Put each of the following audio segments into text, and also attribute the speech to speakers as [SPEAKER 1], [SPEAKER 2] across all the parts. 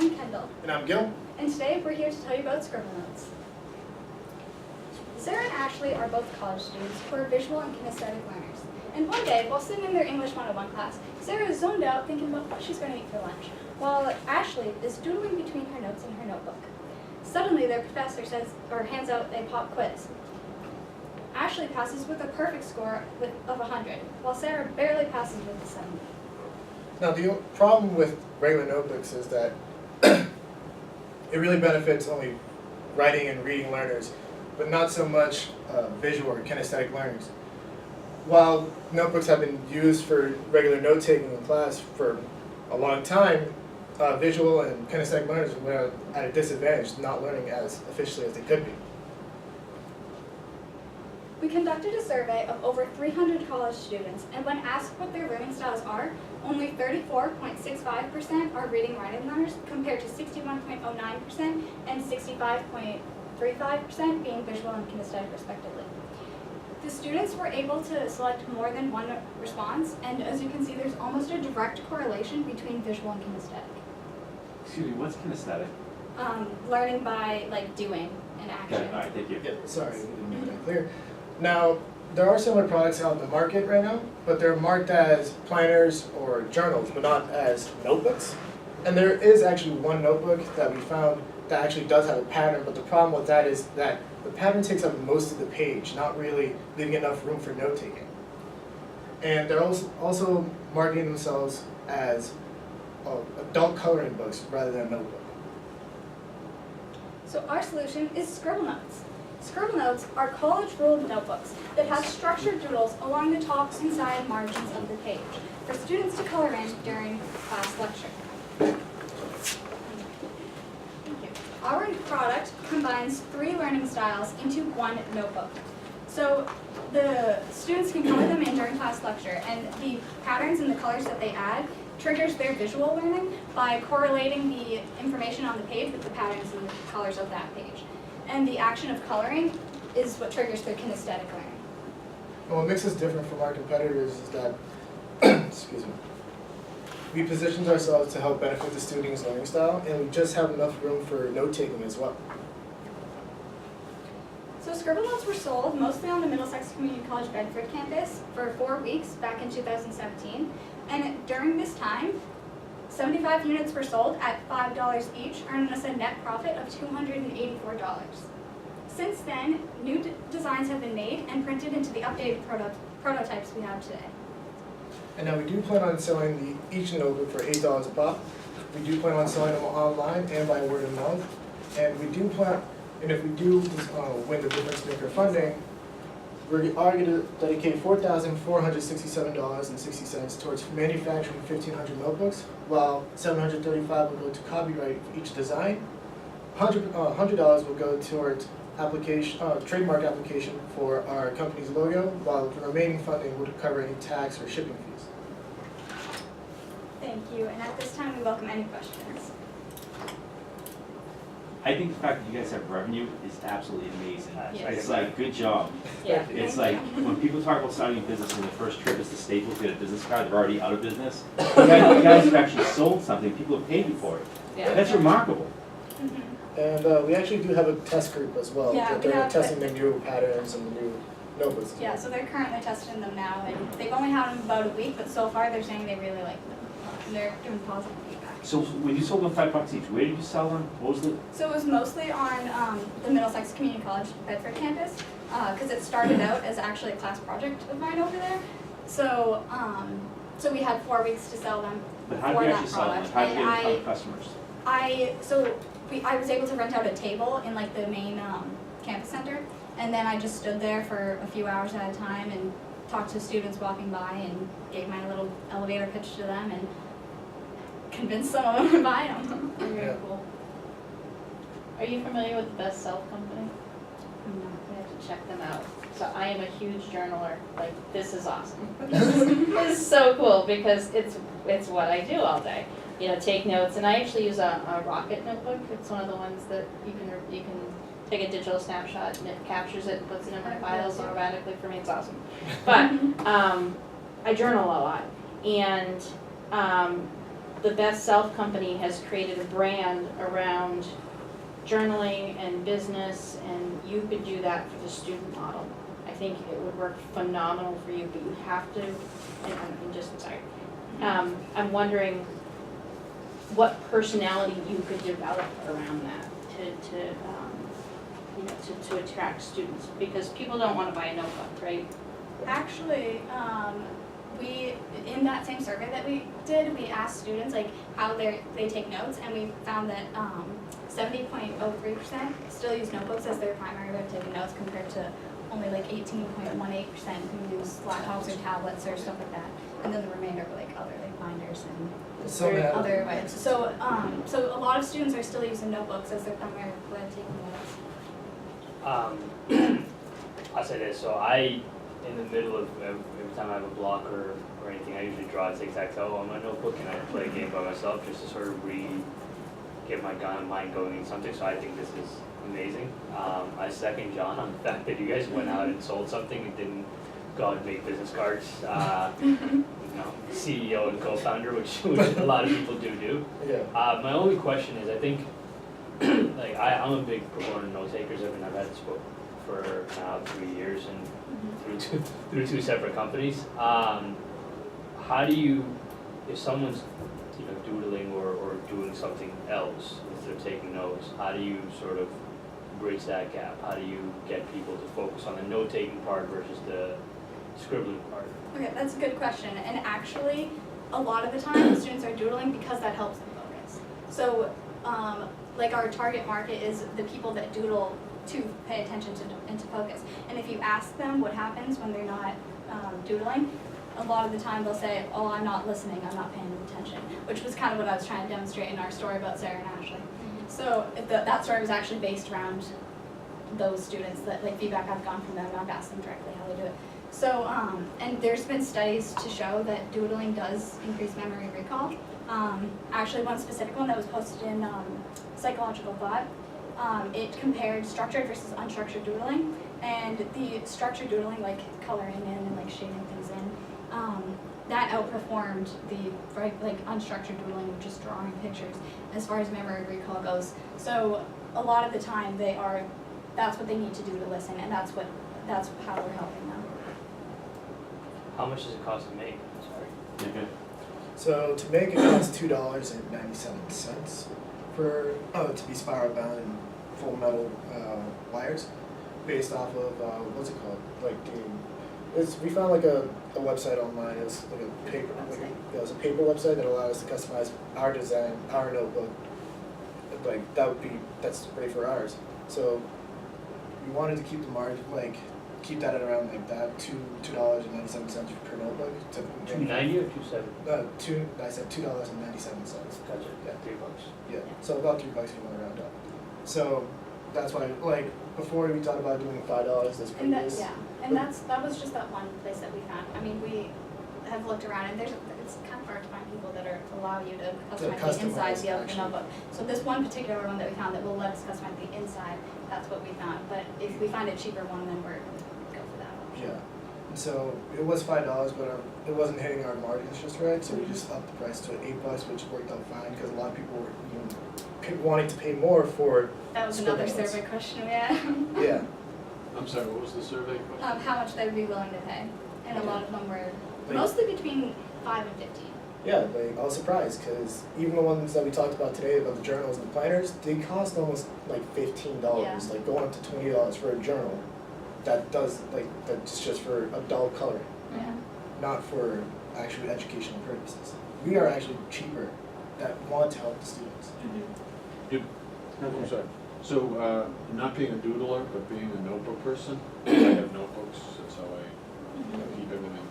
[SPEAKER 1] I'm Kendall.
[SPEAKER 2] And I'm Gil.
[SPEAKER 1] And today we're here to tell you about Scribble Notes. Sarah and Ashley are both college students who are visual and kinesthetic learners. And one day, while sitting in their English 101 class, Sarah is zoned out thinking about what she's going to eat for lunch, while Ashley is doodling between her notes in her notebook. Suddenly, their professor hands out a pop quiz. Ashley passes with a perfect score of 100, while Sarah barely passes with a 70.
[SPEAKER 2] Now, the problem with regular notebooks is that it really benefits only writing and reading learners, but not so much visual or kinesthetic learners. While notebooks have been used for regular note-taking in class for a long time, visual and kinesthetic learners were at a disadvantage, not learning as efficiently as they could be.
[SPEAKER 1] We conducted a survey of over 300 college students, and when asked what their learning styles are, only 34.65% are reading writing learners, compared to 61.09% and 65.35% being visual and kinesthetic respectively. The students were able to select more than one response, and as you can see, there's almost a direct correlation between visual and kinesthetic.
[SPEAKER 3] Excuse me, what's kinesthetic?
[SPEAKER 1] Learning by doing an action.
[SPEAKER 3] Okay, all right, thank you.
[SPEAKER 2] Yeah, sorry, we didn't make that clear. Now, there are similar products out in the market right now, but they're marked as planners or journals, but not as notebooks. And there is actually one notebook that we found that actually does have a pattern, but the problem with that is that the pattern takes up most of the page, not really leaving enough room for note-taking. And they're also marketing themselves as adult coloring books rather than a notebook.
[SPEAKER 1] So our solution is Scribble Notes. Scribble Notes are college-ruled notebooks that have structured doodles along the top and side margins of the page for students to color in during class lecture. Thank you. Our product combines 3 learning styles into one notebook. So the students can color them in during class lecture, and the patterns and the colors that they add triggers their visual learning by correlating the information on the page with the patterns and the colors of that page. And the action of coloring is what triggers their kinesthetic learning.
[SPEAKER 2] And what makes us different from our competitors is that, excuse me, we positioned ourselves to help benefit the student's learning style, and we just have enough room for note-taking as well.
[SPEAKER 1] So Scribble Notes were sold mostly on the Middlesex Community College Bedford campus for 4 weeks back in 2017. And during this time, 75 units were sold at $5 each, earning us a net profit of $284. Since then, new designs have been made and printed into the updated prototypes we have today.
[SPEAKER 2] And now we do plan on selling each notebook for $8 a pop. We do plan on selling them online and by word of mouth. And we do plan, and if we do win the difference maker funding, we are going to dedicate $4,467.60 towards manufacturing 1,500 notebooks, while $735 will go to copyright for each design. $100 will go towards trademark application for our company's logo, while the remaining funding would cover any tax or shipping fees.
[SPEAKER 1] Thank you, and at this time we welcome any questions.
[SPEAKER 3] I think the fact that you guys have revenue is absolutely amazing.
[SPEAKER 1] Yes.
[SPEAKER 3] It's like, good job.
[SPEAKER 1] Yeah.
[SPEAKER 3] It's
[SPEAKER 1] Thank
[SPEAKER 3] like,
[SPEAKER 1] you.
[SPEAKER 3] when people talk about starting a business and the first trip is to Staples to get a business card, they're already out of business. You guys have actually sold something, people have paid you for it.
[SPEAKER 4] Yeah.
[SPEAKER 3] That's remarkable.
[SPEAKER 1] Mhm.
[SPEAKER 2] And we actually do have a test group as well,
[SPEAKER 1] Yeah,
[SPEAKER 2] that
[SPEAKER 1] we
[SPEAKER 2] they're
[SPEAKER 1] have
[SPEAKER 2] testing the new patterns and the new notebooks.
[SPEAKER 1] Yeah, so they're currently testing them now, and they've only had them about a week, but so far they're saying they really like them. And they're giving positive feedback.
[SPEAKER 3] So when you sold them $5 each, where did you sell them? What was the?
[SPEAKER 1] So it was mostly on the Middlesex Community College Bedford campus, because it started out as actually a class project of mine over there. So so we had 4 weeks to sell them
[SPEAKER 3] But
[SPEAKER 1] for
[SPEAKER 3] how did you
[SPEAKER 1] that
[SPEAKER 3] actually sell them?
[SPEAKER 1] product.
[SPEAKER 3] How did you
[SPEAKER 1] And
[SPEAKER 3] get in front of customers?
[SPEAKER 1] I was able to rent out a table in the main campus center, and then I just stood there for a few hours at a time and talked to students walking by and gave my little elevator pitch to them and convinced some of them to buy them.
[SPEAKER 4] Very
[SPEAKER 2] Yeah.
[SPEAKER 4] cool. Are you familiar with the Best Self Company? I have to check them out. So I am a huge journaler. Like, this is awesome. This is so cool because it's what I do all day. You know, take notes, and I actually use a Rocket notebook. It's one of the ones that you can take a digital snapshot and it captures it and puts it in my files automatically. For me, it's awesome. But I journal a lot, and the Best Self Company has created a brand around journaling and business, and you could do that for the student model. I think it would work phenomenal for you, but you have to, and I'm just, sorry. I'm wondering what personality you could develop around that to attract students, because people don't wanna buy a notebook, right?
[SPEAKER 1] Actually, we, in that same survey that we did, we asked students like how they take notes, and we found that 70.03% still use notebooks as their primary way of taking notes, compared to only like 18.18% who use laptops or tablets or stuff like that, and then the remainder were like other like binders and
[SPEAKER 2] Some have-
[SPEAKER 1] other ways. So so a lot of students are still using notebooks as their primary way of taking notes.
[SPEAKER 5] I'll say this, so in the middle of every time I have a block or anything, I usually draw a tic-tac-toe on my notebook and I play a game by myself just to sort of get my mind going in something, so I think this is amazing. I second John on the fact that you guys went out and sold something and didn't go out and make business cards. CEO and co-founder, which a lot of people do.
[SPEAKER 2] Yeah.
[SPEAKER 5] My only question is, I think, like I'm a big proponent of note takers. I've had this book for now 3 years and through two separate companies. How do you, if someone's doodling or doing something else instead of taking notes, how do you sort of bridge that gap? How do you get people to focus on the note-taking part versus the scribbling part?
[SPEAKER 1] Okay, that's a good question, and actually, a lot of the time, students are doodling because that helps them focus. So, like our target market is the people that doodle to pay attention to and to focus. And if you ask them what happens when they're not doodling, a lot of the time they'll say, oh, I'm not listening, I'm not paying attention, which was kind of what I was trying to demonstrate in our story about Sarah and Ashley. So that story was actually based around those students, that like feedback I've gotten from them, and I've asked them directly how they do it. So, and there's been studies to show that doodling does increase memory recall. Actually, one specific one that was posted in Psychological Thought, it compared structured versus unstructured doodling, and the structured doodling, like coloring in and like shading things in, that outperformed the like unstructured doodling, just drawing pictures, as far as memory recall goes. So a lot of the time that's what they need to do to listen, and that's how we're helping them.
[SPEAKER 5] How much does it cost to make? Sorry.
[SPEAKER 3] Okay.
[SPEAKER 2] So to make it costs $2.97 for to be spiral bound in full metal wires, based off of what's it called? We found like a website online. It was like a paper, it was a paper website that allowed us to customize our design, our notebook. Like that's ready for ours. So we wanted to keep the margin, keep that at around like that $2.97 per notebook.
[SPEAKER 5] $2.90 or $2.70?
[SPEAKER 2] I said $2.97.
[SPEAKER 5] Gotcha.
[SPEAKER 2] Yeah.
[SPEAKER 5] $3.
[SPEAKER 2] Yeah. So about $3 if you want to round up. So that's why, before we thought about doing $5 this
[SPEAKER 1] And
[SPEAKER 2] previous.
[SPEAKER 1] and that was just that one place that we found. I mean, we have looked around, and it's kind of hard to find people that allow you to customize the inside of the other notebook. So this one particular one that we found that will let us customize the inside, that's what we found. But if we find a cheaper one, then we're going to go for that option.
[SPEAKER 2] Yeah. And so it was $5, but it wasn't hitting our margins just right, so we just upped the price to $8, which worked out fine because a lot of people were wanting to pay more for.
[SPEAKER 1] That was
[SPEAKER 2] Scribble
[SPEAKER 1] another
[SPEAKER 2] Notes.
[SPEAKER 1] survey question we had.
[SPEAKER 2] Yeah.
[SPEAKER 6] I'm sorry, what was the survey question?
[SPEAKER 1] How much they would be willing to pay. And a lot of them were
[SPEAKER 2] Like-
[SPEAKER 1] mostly between 5 and 15.
[SPEAKER 2] Yeah, I was surprised because even the ones that we talked about today about the journals and the planners, they cost almost like $15,
[SPEAKER 1] Yeah.
[SPEAKER 2] like going up to $20 for a journal. That's just for adult coloring,
[SPEAKER 1] Yeah.
[SPEAKER 2] not for actual educational purposes. We are actually cheaper that want to help the students.
[SPEAKER 6] I'm sorry. So, not being a doodler, but being a notebook person, I have notebooks, that's how I keep everything.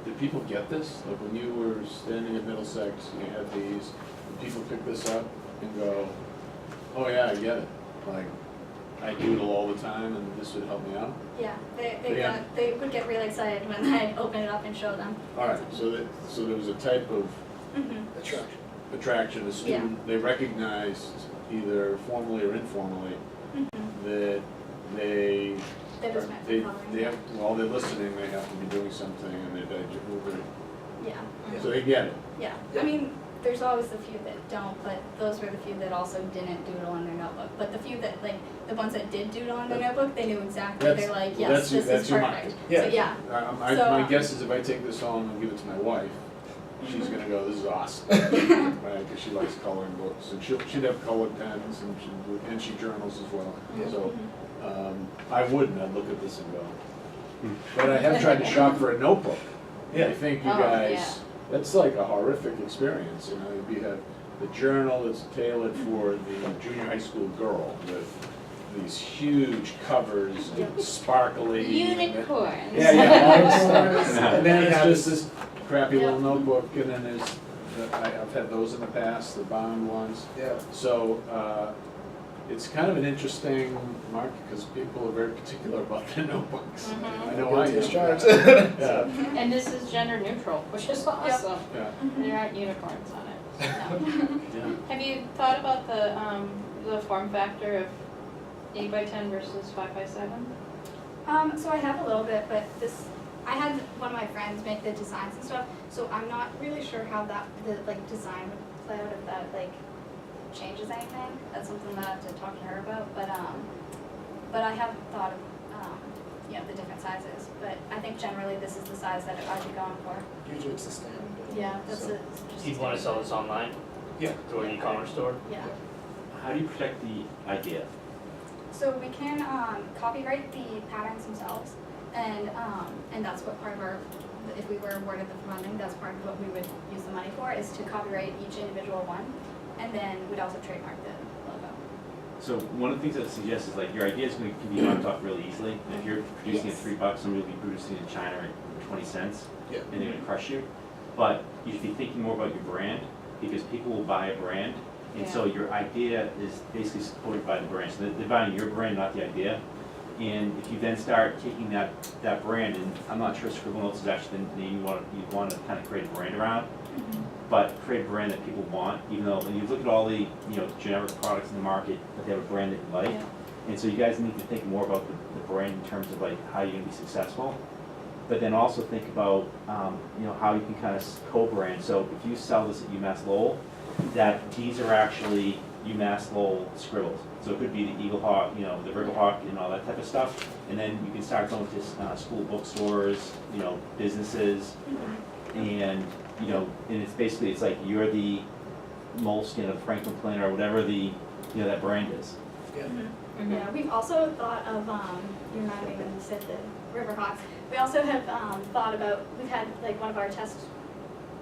[SPEAKER 6] Did people get this? Like when you were standing at Middlesex, you had these, did people pick this up and go, oh yeah, I get it. Like, I doodle all the time and this would help me out?
[SPEAKER 1] Yeah,
[SPEAKER 6] Yeah.
[SPEAKER 1] they would get really excited when I open it up and show them.
[SPEAKER 6] All right, so there was a type of
[SPEAKER 2] Attraction.
[SPEAKER 6] attraction, a student, they recognized either formally or informally that they
[SPEAKER 1] That is meant for coloring.
[SPEAKER 6] have, while they're listening, they have to be doing something and they're
[SPEAKER 1] Yeah,
[SPEAKER 6] So they get it.
[SPEAKER 1] yeah. I mean, there's always the few that don't, but those were the few that also didn't doodle in their notebook. But the few that, like, the ones that did doodle in their notebook, they knew exactly,
[SPEAKER 6] That's- well,
[SPEAKER 1] they're like,
[SPEAKER 6] that's-
[SPEAKER 1] yes, this
[SPEAKER 6] that's
[SPEAKER 1] is
[SPEAKER 6] your
[SPEAKER 1] perfect.
[SPEAKER 6] market.
[SPEAKER 2] Yeah.
[SPEAKER 1] So, yeah,
[SPEAKER 6] My
[SPEAKER 1] So,
[SPEAKER 6] guess is if I take this home and give it to my wife, she's gonna go, this is awesome. Right, because she likes coloring books, and she'd have colored pens, and she journals as well.
[SPEAKER 2] Yeah.
[SPEAKER 6] So, I wouldn't, I'd look at this and go. But I have tried to shop for a notebook. I think you
[SPEAKER 4] Oh,
[SPEAKER 6] guys,
[SPEAKER 4] yeah.
[SPEAKER 6] that's like a horrific experience, you know, you have the journal that's tailored for the junior high school girl with these huge covers and sparkly.
[SPEAKER 4] Unicorns.
[SPEAKER 6] Yeah, and then it's just this crappy little
[SPEAKER 1] Yeah.
[SPEAKER 6] notebook, and then I've had those in the past, the bound ones.
[SPEAKER 2] Yeah.
[SPEAKER 6] So, it's kind of an interesting market, because people are very particular about their notebooks.
[SPEAKER 4] Mhm.
[SPEAKER 6] I know I am.
[SPEAKER 2] Discharge.
[SPEAKER 6] Yeah,
[SPEAKER 4] And this is gender neutral, which is awesome.
[SPEAKER 6] yeah.
[SPEAKER 4] There aren't unicorns on it. No.
[SPEAKER 6] Yeah.
[SPEAKER 4] Have you thought about the form factor of 8x10 versus 5x7?
[SPEAKER 1] So I have a little bit, but I had one of my friends make the designs and stuff, so I'm not really sure how the design would play out, if that changes anything. That's something that I have to talk to her about, but I have thought of, the different sizes, but I think generally this is the size that I'd be going for.
[SPEAKER 2] Usually it's the standard.
[SPEAKER 1] Yeah, that's
[SPEAKER 2] So-
[SPEAKER 1] it.
[SPEAKER 5] Do you wanna sell this online,
[SPEAKER 2] Yeah.
[SPEAKER 5] through an e-commerce store?
[SPEAKER 1] Yeah.
[SPEAKER 3] How do you protect the idea?
[SPEAKER 1] So we can copyright the patterns themselves, and that's what part of our, if we were awarded the funding, that's part of what we would use the money for, is to copyright each individual one, and then we'd also trademark the logo.
[SPEAKER 3] So one of the things I suggest is like your ideas can be marked off really easily. If you're producing
[SPEAKER 1] Yes.
[SPEAKER 3] at $3, somebody will be producing in China at 20 cents,
[SPEAKER 2] Yeah.
[SPEAKER 3] and they're gonna crush you. But you should be thinking more about your brand, because people will buy a brand, and so your idea is basically supported by the brand. So they're buying your brand, not the idea. And if you then start taking that brand, and I'm not sure Scribble Notes is actually the name you want to kind of create a brand around, but create a brand that people want, even though when you look at all the generic products in the market, but they have a brand that you like.
[SPEAKER 4] Yeah.
[SPEAKER 3] And so you guys need to think more about the brand in terms of like how you're gonna be successful. But then also think about how you can kind of co-brand. So if you sell this at UMass Lowell, that these are actually UMass Lowell scribbles. So it could be the Eagle Hawk, the River Hawk and all that type of stuff. And then you can start going to school bookstores, businesses, and and it's basically, it's like you're the moleskin of Franklin Planner or whatever that brand is.
[SPEAKER 2] Yeah.
[SPEAKER 4] Mm-hmm.
[SPEAKER 1] Yeah, we've also thought of, you reminded me when you said the Riverhawks, we also have thought about, we've had one of our test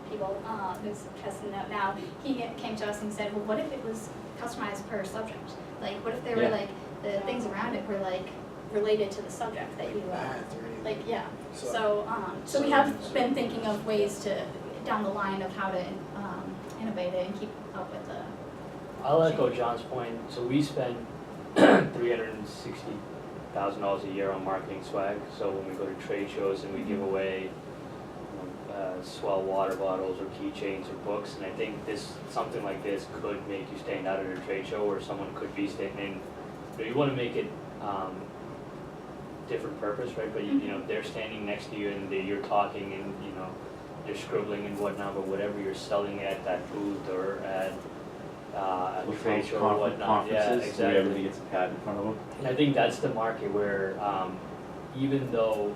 [SPEAKER 1] people who's testing it out now, he came to us and said, well, what if it was customized per subject? What if there were
[SPEAKER 3] Yeah.
[SPEAKER 1] the things around it were related to the subject that you,
[SPEAKER 2] Math or anything.
[SPEAKER 1] yeah.
[SPEAKER 2] So-
[SPEAKER 1] So we have been thinking of ways to, down the line, of how to innovate it and keep up with the.
[SPEAKER 5] I'll echo John's point, so we spend $360,000 a year on marketing swag, so when we go to trade shows and we give away swell water bottles or keychains or books, and I think something like this could make you stand out at a trade show, or someone could be standing, you wanna make it different purpose, right, but they're standing next to you and you're talking and they're scribbling and whatnot, but whatever you're selling at that booth or at a trade show or whatnot, yeah,
[SPEAKER 3] Conferences, where everybody
[SPEAKER 5] exactly.
[SPEAKER 3] gets a pad in front of them.
[SPEAKER 5] And I think that's the market where, even though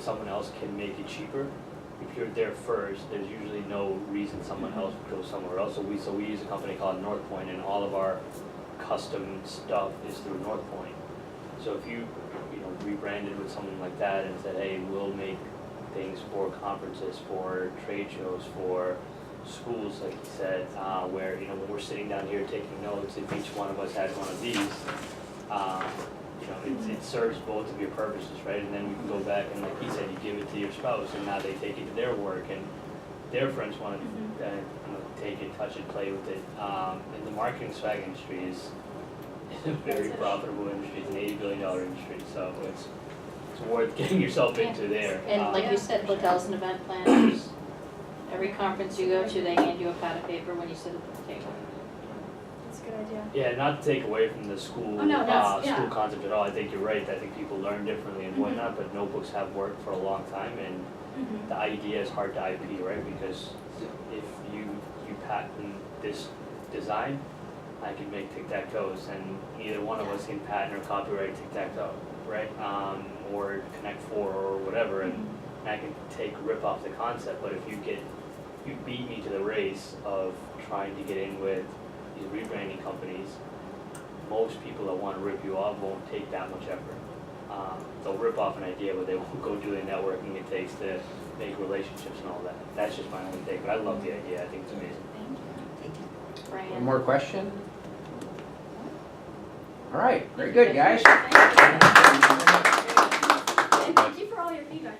[SPEAKER 5] someone else can make it cheaper, if you're there first, there's usually no reason someone else would go somewhere else. So we use a company called North Point, and all of our custom stuff is through North Point. So if you rebranded with something like that and said, hey, we'll make things for conferences, for trade shows, for schools, like you said, where, when we're sitting down here taking notes, if each one of us had one of these, it serves both of your purposes, right? And then we can go back and, like you said, you give it to your spouse, and now they take it to their work, and their friends want to take it, touch it, play with it. And the marketing swag industry is a very profitable industry. It's an $80 billion industry, so it's worth getting yourself into there.
[SPEAKER 4] And like you said, hotels and event planners, every conference you go to, they hand you a pad of paper when you sit at the table.
[SPEAKER 1] That's a good idea.
[SPEAKER 5] Yeah, not to take away from the school,
[SPEAKER 1] Oh, no, that's- yeah.
[SPEAKER 5] school concept at all. I think you're right. I think people learn differently and
[SPEAKER 1] Mhm.
[SPEAKER 5] whatnot, but notebooks have worked for a long time, and the idea is hard to IP, right? Because if you patent this design, I can make tic-tac-toes, and neither one of us can patent or copyright tic-tac-toe, right? Or Connect Four or whatever, and I can rip off the concept. But if you beat me to the race of trying to get in with these rebranding companies, most people that want to rip you off won't take that much effort. They'll rip off an idea, but they won't go do the networking it takes to make relationships and all that. That's just my only take, but I love the idea. I think it's amazing.
[SPEAKER 4] Brian.
[SPEAKER 7] One more question? All right, very good, guys.
[SPEAKER 1] And thank you for all your feedback.